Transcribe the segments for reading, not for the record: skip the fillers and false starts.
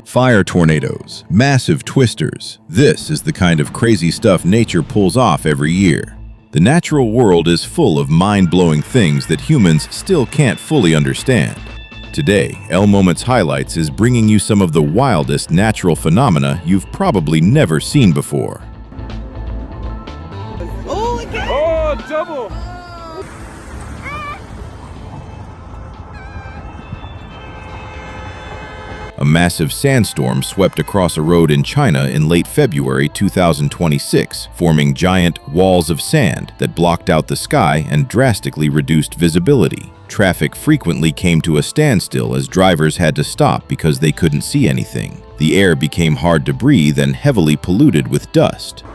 Fire tornadoes, massive twisters. This is the kind of crazy stuff nature pulls off every year. The natural world is full of mind-blowing things that humans still can't fully understand. Today, L Moments Highlights is bringing you some of the wildest natural phenomena you've probably never seen before. Oh, again! Oh, double! A massive sandstorm swept across a road in China in late February 2026, forming giant walls of sand that blocked out the sky and drastically reduced visibility. Traffic frequently came to a standstill as drivers had to stop because they couldn't see anything. The air became hard to breathe and heavily polluted with dust.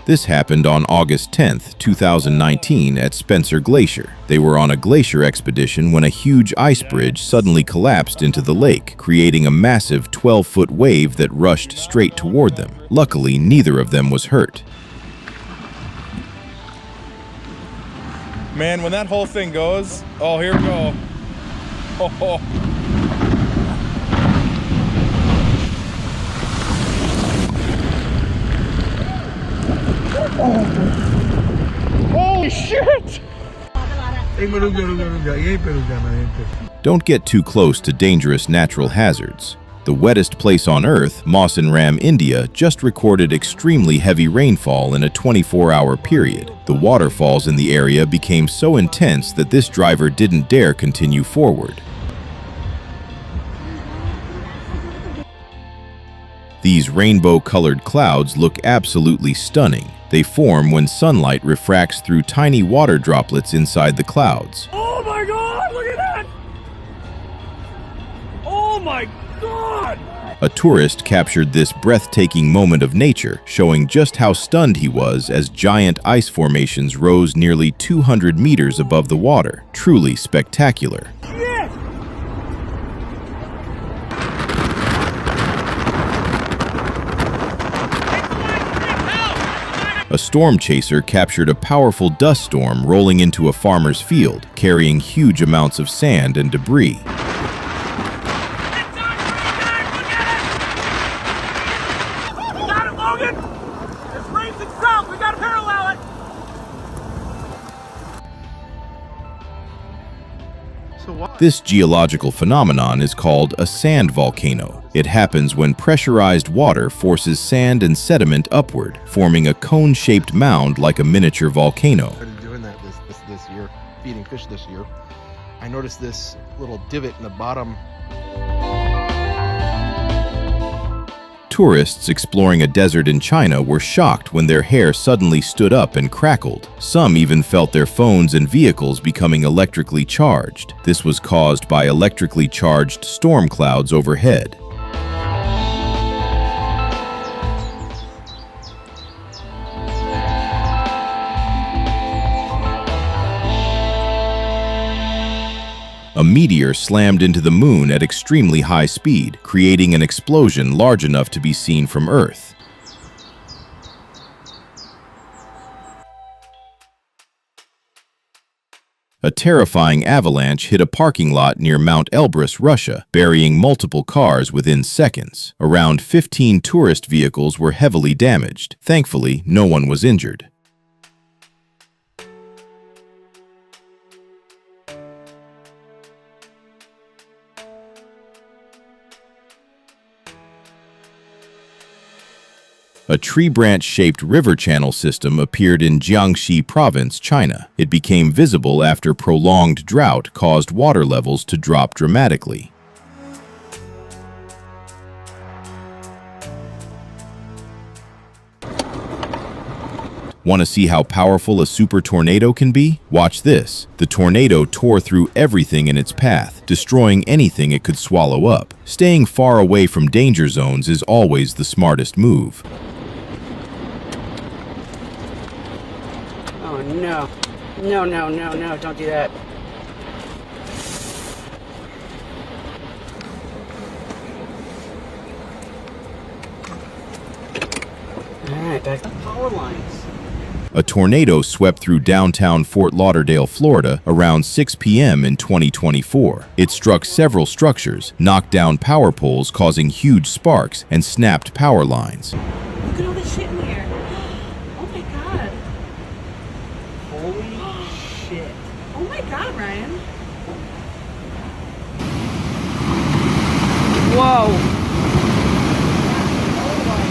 This happened on August 10, 2019 at Spencer Glacier. They were on a glacier expedition when a huge ice bridge suddenly collapsed into the lake, creating a massive 12-foot wave that rushed straight toward them. Luckily, neither of them was hurt. Man, when that whole thing goes, oh, here we go. Oh. Holy shit! Don't get too close to dangerous natural hazards. The wettest place on Earth, Mawsynram, India, just recorded extremely heavy rainfall in a 24-hour period. The waterfalls in the area became so intense that this driver didn't dare continue forward. These rainbow-colored clouds look absolutely stunning. They form when sunlight refracts through tiny water droplets inside the clouds. Oh my God, look at that! Oh my God! A tourist captured this breathtaking moment of nature, showing just how stunned he was as giant ice formations rose nearly 200 meters above the water. Truly spectacular. A storm chaser captured a powerful dust storm rolling into a farmer's field, carrying huge amounts of sand and debris. Got it, Logan! It's racing south, we gotta parallel it! This geological phenomenon is called a sand volcano. It happens when pressurized water forces sand and sediment upward, forming a cone-shaped mound like a miniature volcano. I started doing that this year, feeding fish this year. I noticed this little divot in the bottom. Tourists exploring a desert in China were shocked when their hair suddenly stood up and crackled. Some even felt their phones and vehicles becoming electrically charged. This was caused by electrically charged storm clouds overhead. A meteor slammed into the moon at extremely high speed, creating an explosion large enough to be seen from Earth. A terrifying avalanche hit a parking lot near Mount Elbrus, Russia, burying multiple cars within seconds. Around 15 tourist vehicles were heavily damaged. Thankfully, no one was injured. A tree branch-shaped river channel system appeared in Jiangxi Province, China. It became visible after prolonged drought caused water levels to drop dramatically. Want to see how powerful a super tornado can be? Watch this. The tornado tore through everything in its path, destroying anything it could swallow up. Staying far away from danger zones is always the smartest move. Oh no. No, don't do that. right back. Power lines. A tornado swept through downtown Fort Lauderdale, Florida, around 6 p.m. in 2024. It struck several structures, knocked down power poles, causing huge sparks, and snapped power lines. Look at all this shit in here. Oh my god. Holy shit. Oh my god, Ryan. Whoa.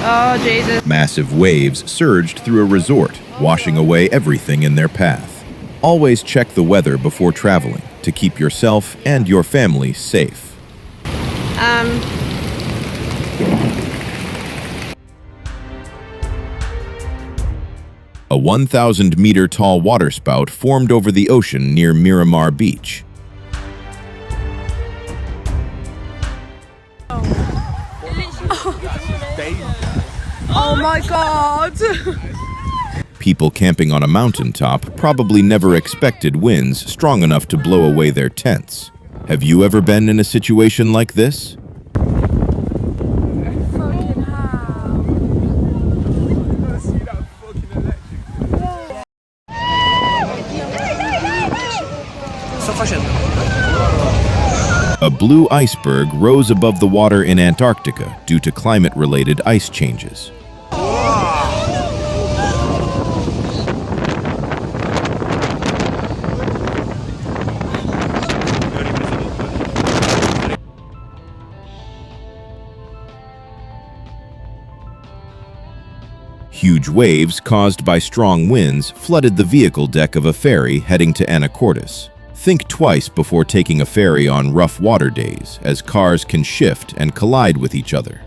Oh, Jesus. Massive waves surged through a resort, washing away everything in their path. Always check the weather before traveling to keep yourself and your family safe. A 1,000-meter-tall waterspout formed over the ocean near Miramar Beach. Oh my god. People camping on a mountaintop probably never expected winds strong enough to blow away their tents. Have you ever been in a situation like this? A blue iceberg rose above the water in Antarctica due to climate-related ice changes. Huge waves caused by strong winds flooded the vehicle deck of a ferry heading to Anacortes. Think twice before taking a ferry on rough water days, as cars can shift and collide with each other.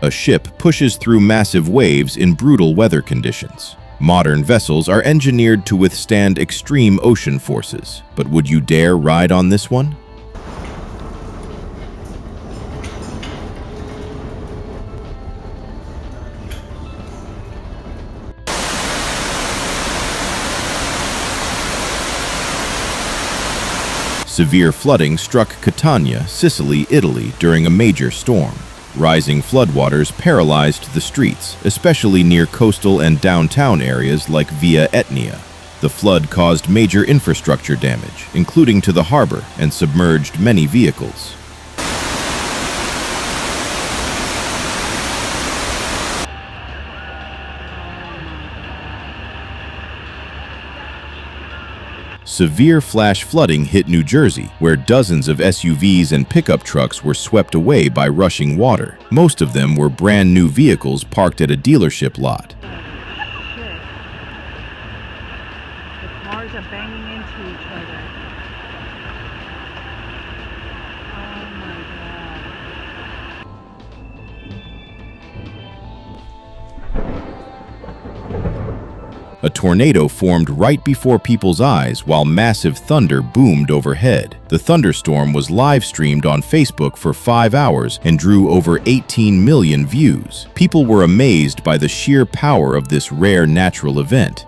A ship pushes through massive waves in brutal weather conditions. Modern vessels are engineered to withstand extreme ocean forces, but would you dare ride on this one? Severe flooding struck Catania, Sicily, Italy during a major storm. Rising floodwaters paralyzed the streets, especially near coastal and downtown areas like Via Etnia. The flood caused major infrastructure damage, including to the harbor, and submerged many vehicles. Severe flash flooding hit New Jersey, where dozens of SUVs and pickup trucks were swept away by rushing water. Most of them were brand new vehicles parked at a dealership lot. The cars are banging into each other. Oh my god. A tornado formed right before people's eyes while massive thunder boomed overhead. The thunderstorm was live-streamed on Facebook for 5 hours and drew over 18 million views. People were amazed by the sheer power of this rare natural event.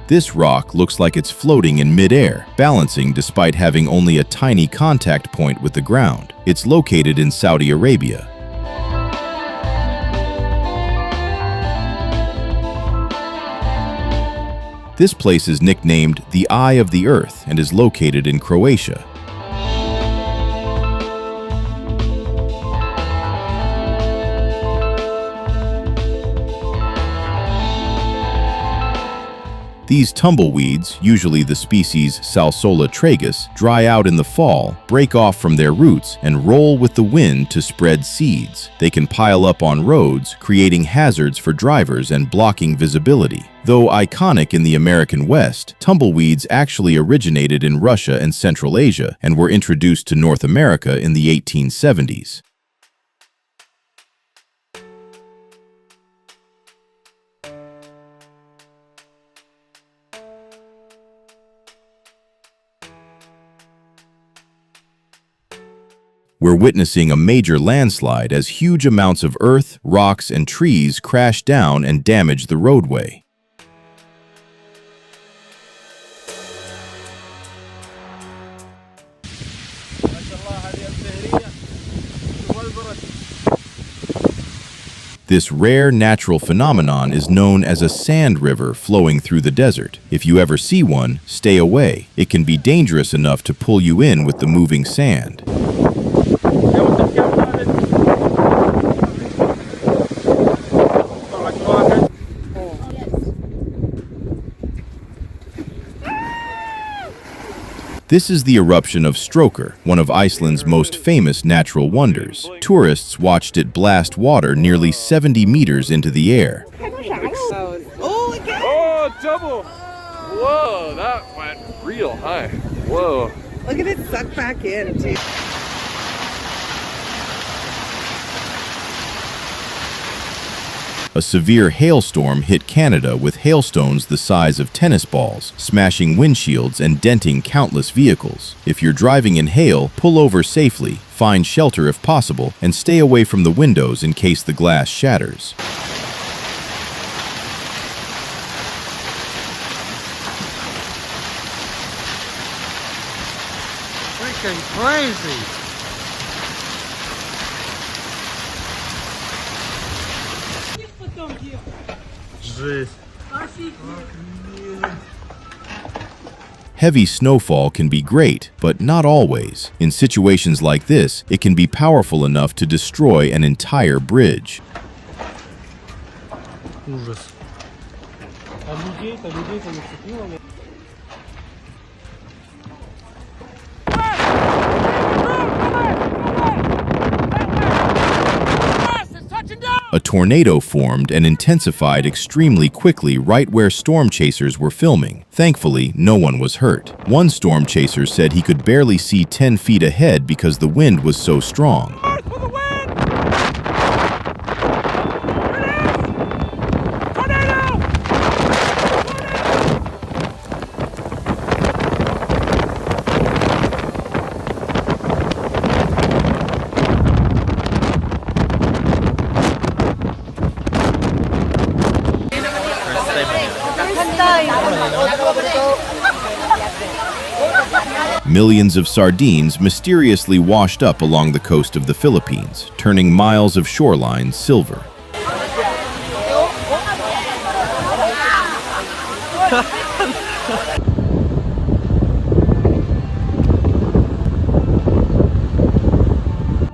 This rock looks like it's floating in midair, balancing despite having only a tiny contact point with the ground. It's located in Saudi Arabia. This place is nicknamed the Eye of the Earth and is located in Croatia. These tumbleweeds, usually the species Salsola tragus, dry out in the fall, break off from their roots, and roll with the wind to spread seeds. They can pile up on roads, creating hazards for drivers and blocking visibility. Though iconic in the American West, tumbleweeds actually originated in Russia and Central Asia and were introduced to North America in the 1870s. We're witnessing a major landslide as huge amounts of earth, rocks, and trees crash down and damage the roadway. This rare natural phenomenon is known as a sand river flowing through the desert. If you ever see one, stay away. It can be dangerous enough to pull you in with the moving sand. This is the eruption of Strokr, one of Iceland's most famous natural wonders. Tourists watched it blast water nearly 70 meters into the air. Oh, double! Whoa, that went real high. Whoa. Look at it suck back in, too. A severe hailstorm hit Canada with hailstones the size of tennis balls, smashing windshields and denting countless vehicles. If you're driving in hail, pull over safely, find shelter if possible, and stay away from the windows in case the glass shatters. Freaking crazy! Heavy snowfall can be great, but not always. In situations like this, it can be powerful enough to destroy an entire bridge. A tornado formed and intensified extremely quickly right where storm chasers were filming. Thankfully, no one was hurt. One storm chaser said he could barely see 10 feet ahead because the wind was so strong. Millions of sardines mysteriously washed up along the coast of the Philippines, turning miles of shoreline silver.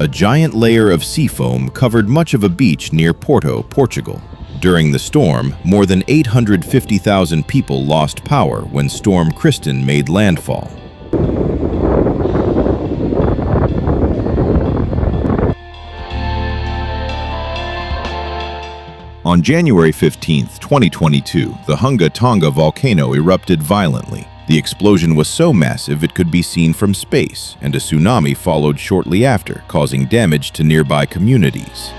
A giant layer of sea foam covered much of a beach near Porto, Portugal. During the storm, more than 850,000 people lost power when Storm Kristen made landfall. On January 15, 2022, the Hunga Tonga volcano erupted violently. The explosion was so massive it could be seen from space, and a tsunami followed shortly after, causing damage to nearby communities.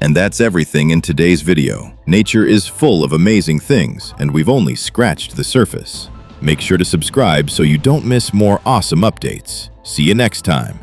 And that's everything in today's video. Nature is full of amazing things, and we've only scratched the surface. Make sure to subscribe so you don't miss more awesome updates. See you next time.